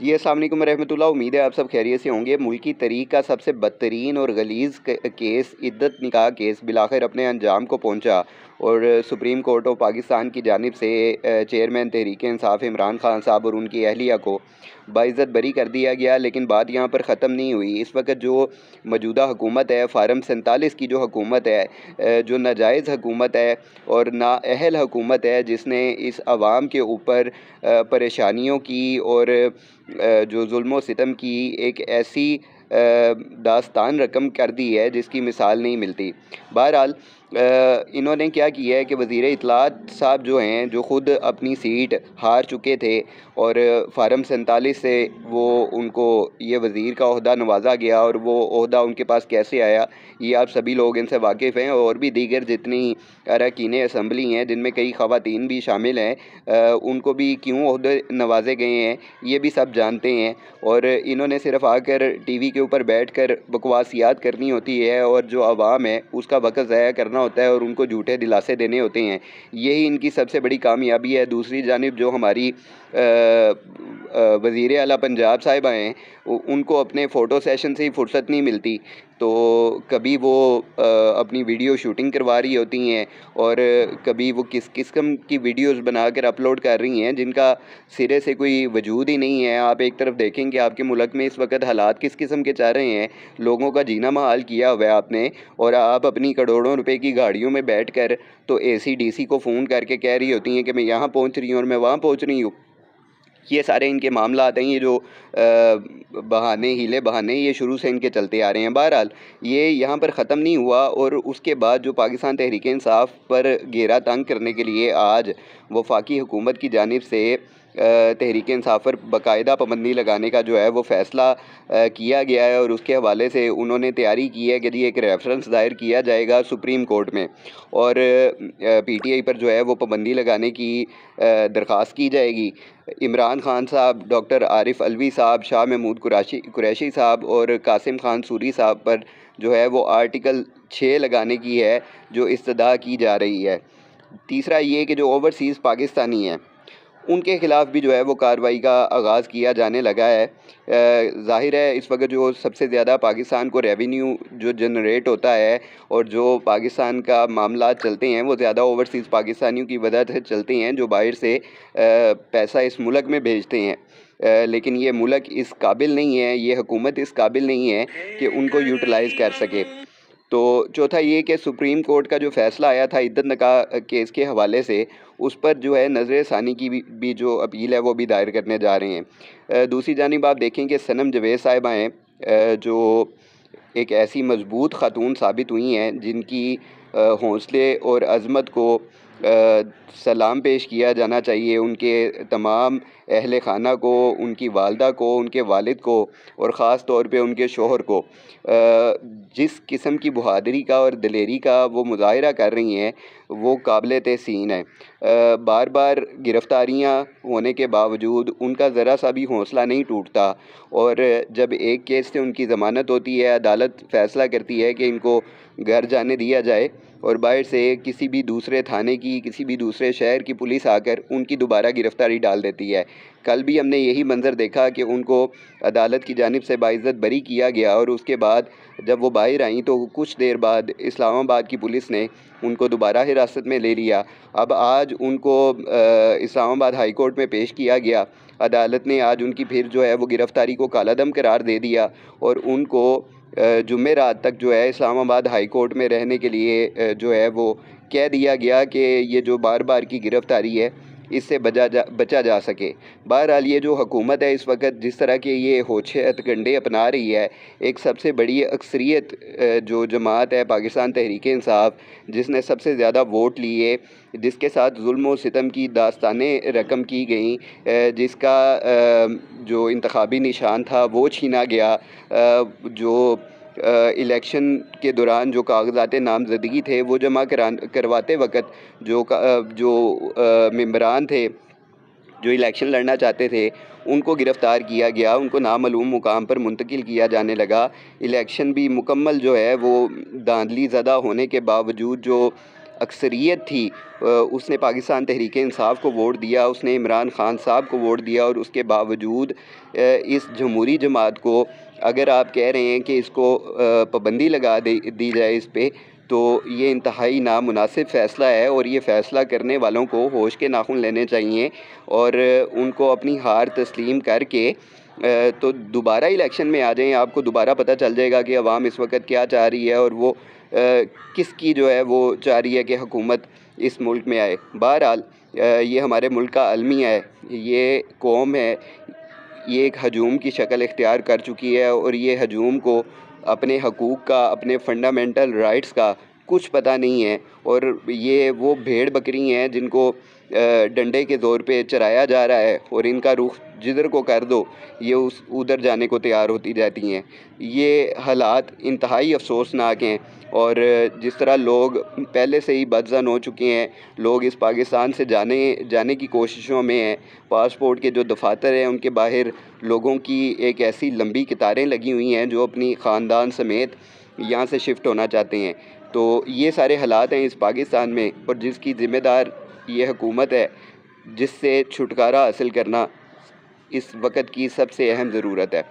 जी, अस्सलाम वालेकुम रहमतुल्लाह। उम्मीद है आप सब खैरियत से होंगे। मुल्की तरीक़ का सबसे बदतरीन और गलीज़ केस इद्दत निकाह केस बिलाखिर अपने अंजाम को पहुंचा और सुप्रीम कोर्ट ऑफ पाकिस्तान की जानिब से चेयरमैन तहरीक इंसाफ इमरान खान साहब और उनकी अहलिया को बाइज़्ज़त बरी कर दिया गया। लेकिन बात यहाँ पर ख़त्म नहीं हुई। इस वक्त जो मौजूदा हुकूमत है, फार्म 47 की जो हुकूमत है, जो नाजायज़ हुकूमत है और नाअहल हुकूमत है, जिसने इस आवाम के ऊपर परेशानियों की और जो जुल्म सितम की एक ऐसी दास्तान रकम कर दी है जिसकी मिसाल नहीं मिलती। बहरहाल इन्होंने क्या किया है कि वज़ीर इत्तलात साहब जो हैं, जो ख़ुद अपनी सीट हार चुके थे और फार्म 47 से वो उनको ये वज़ीर का ओहदा नवाजा गया और वो ओहदा उनके पास कैसे आया ये आप सभी लोग इनसे वाकिफ़ हैं। और भी दीगर जितनी अरकान असम्बली हैं जिनमें कई ख़वातीन भी शामिल हैं, उनको भी क्यों ओहदे नवाजे गए हैं ये भी सब जानते हैं। और इन्होंने सिर्फ़ आकर टीवी के ऊपर बैठकर बकवासियात करनी होती है और जो आवाम है उसका वक़्त ज़ाया करना होता है और उनको झूठे दिलासे देने होते हैं। यही इनकी सबसे बड़ी कामयाबी है। दूसरी जानिब जो हमारी वज़ीर आला पंजाब साहिबा हैं, उनको अपने फ़ोटो सेशन से ही फ़ुर्सत नहीं मिलती, तो कभी वो अपनी वीडियो शूटिंग करवा रही होती हैं और कभी वो किस किस्म की वीडियोस बनाकर अपलोड कर रही हैं जिनका सिरे से कोई वजूद ही नहीं है। आप एक तरफ देखें कि आपके मुल्क में इस वक्त हालात किस किस्म के चल रहे हैं, लोगों का जीना महाल किया हुआ है आपने, और आप अपनी करोड़ों रुपए की गाड़ियों में बैठ कर तो एसी डीसी को फ़ोन करके कह रही होती हैं कि मैं यहाँ पहुँच रही हूँ और मैं वहाँ पहुँच रही हूँ। ये सारे इनके मामलात हैं। ये जो बहाने हीले बहाने ये शुरू से इनके चलते आ रहे हैं। बहरहाल ये यहाँ पर ख़त्म नहीं हुआ और उसके बाद जो पाकिस्तान तहरीक इंसाफ पर घेरा तंग करने के लिए आज वफाकी हुकूमत की जानिब से तहरीक इंसाफ पर बाकायदा पाबंदी लगाने का जो है वो फ़ैसला किया गया है और उसके हवाले से उन्होंने तैयारी की है कि जी एक रेफरेंस दायर किया जाएगा सुप्रीम कोर्ट में और पीटीआई पर जो है वो पाबंदी लगाने की दरख्वास्त की जाएगी। इमरान खान साहब, डॉक्टर आरिफ अलवी साहब, शाह महमूद कुरैशी साहब और कासिम खान सूरी साहब पर जो है वो आर्टिकल 6 लगाने की है जो इस्तदा की जा रही है। तीसरा ये कि जो ओवरसीज़ पाकिस्तानी हैं उनके ख़िलाफ़ भी जो है वो कार्रवाई का आगाज़ किया जाने लगा है। ज़ाहिर है इस वक्त जो सबसे ज़्यादा पाकिस्तान को रेवेन्यू जो जनरेट होता है और जो पाकिस्तान का मामला चलते हैं वो ज़्यादा ओवरसीज़ पाकिस्तानियों की वजह से चलते हैं जो बाहर से पैसा इस मुल्क में भेजते हैं। लेकिन ये मुल्क इस काबिल नहीं है, ये हुकूमत इस काबिल नहीं है कि उनको यूटिलाइज़ कर सके। तो चौथा ये कि सुप्रीम कोर्ट का जो फ़ैसला आया था इद्दत निकाह केस के हवाले से, उस पर जो है नज़र षानी की भी जो अपील है वो भी दायर करने जा रहे हैं। दूसरी जानिब आप देखें कि सनम जवेद साहिबा हैं, जो एक ऐसी मज़बूत ख़ातून साबित हुई हैं जिनकी हौसले और अज़मत को सलाम पेश किया जाना चाहिए। उनके तमाम अहले खाना को, उनकी वालदा को, उनके वालिद को और ख़ास तौर पे उनके शोहर को जिस किस्म की बहादुरी का और दिलेरी का वो मुज़ाहिरा कर रही हैं वो काबिल तहसीन है। बार बार गिरफ़्तारियाँ होने के बावजूद उनका ज़रा सा भी हौसला नहीं टूटता और जब एक केस से उनकी ज़मानत होती है, अदालत फ़ैसला करती है कि इनको घर जाने दिया जाए और बाहर से किसी भी दूसरे थाने की, किसी भी दूसरे शहर की पुलिस आकर उनकी दोबारा गिरफ़्तारी डाल देती है। कल भी हमने यही मंज़र देखा कि उनको अदालत की जानिब से बाइज़्ज़त बरी किया गया और उसके बाद जब वो बाहर आईं तो कुछ देर बाद इस्लामाबाद की पुलिस ने उनको दोबारा हिरासत में ले लिया। अब आज उनको इस्लामाबाद हाई कोर्ट में पेश किया गया। अदालत ने आज उनकी फिर जो है वो गिरफ़्तारी को कालादम करार दे दिया और उनको जुमेरात तक जो है इस्लामाबाद हाई कोर्ट में रहने के लिए जो है वो कह दिया गया कि ये जो बार बार की गिरफ़्तारी है इससे बचा जा सके। बहरहाल ये जो हुकूमत है इस वक्त जिस तरह के ये होछे हथकंडे अपना रही है, एक सबसे बड़ी अक्सरियत जो जमात है पाकिस्तान तहरीक इंसाफ, जिसने सबसे ज़्यादा वोट लिए, जिसके साथ जुल्म और सितम की दास्तानें रकम की गई, जिसका जो इंतखाबी निशान था वो छीना गया, जो इलेक्शन के दौरान जो कागज़ात नामज़दगी थे वो जमा करवाते वक़्त जो मेंबरान थे जो इलेक्शन लड़ना चाहते थे उनको गिरफ़्तार किया गया, उनको नामालूम मुकाम पर मुंतकिल किया जाने लगा। इलेक्शन भी मुकम्मल जो है वो धांधली ज़दा होने के बावजूद जो अक्सरियत थी उसने पाकिस्तान तहरीक इंसाफ को वोट दिया, उसने इमरान ख़ान साहब को वोट दिया, और उसके बावजूद इस जमहूरी जमात को अगर आप कह रहे हैं कि इसको पाबंदी लगा दी जाए इस पे, तो ये इंतहाई नामुनासिब फ़ैसला है। और ये फ़ैसला करने वालों को होश के नाखून लेने चाहिए और उनको अपनी हार तस्लीम करके तो दोबारा इलेक्शन में आ जाएं। आपको दोबारा पता चल जाएगा कि अवाम इस वक्त क्या चाह रही है और वो किसकी जो है वो चाह रही है कि हुकूमत इस मुल्क में आए। बहरहाल ये हमारे मुल्क का अलमिया है, ये कौम है, ये एक हजूम की शक्ल इख्तियार कर चुकी है और ये हजूम को अपने हकूक़ का, अपने फ़ंडामेंटल राइट्स का कुछ पता नहीं है। और ये वो भेड़ बकरी हैं जिनको डंडे के ज़ोर पे चराया जा रहा है, और इनका रुख जिधर को कर दो ये उधर जाने को तैयार होती जाती हैं। ये हालात इंतहाई अफसोसनाक हैं, और जिस तरह लोग पहले से ही बदज़न हो चुके हैं, लोग इस पाकिस्तान से जाने की कोशिशों में हैं। पासपोर्ट के जो दफातर हैं उनके बाहर लोगों की एक ऐसी लंबी कतारें लगी हुई हैं जो अपनी ख़ानदान समेत यहाँ से शिफ्ट होना चाहते हैं। तो ये सारे हालात हैं इस पाकिस्तान में, और जिसकी ज़िम्मेदार ये हुकूमत है, जिससे छुटकारा हासिल करना इस वक्त की सबसे अहम ज़रूरत है।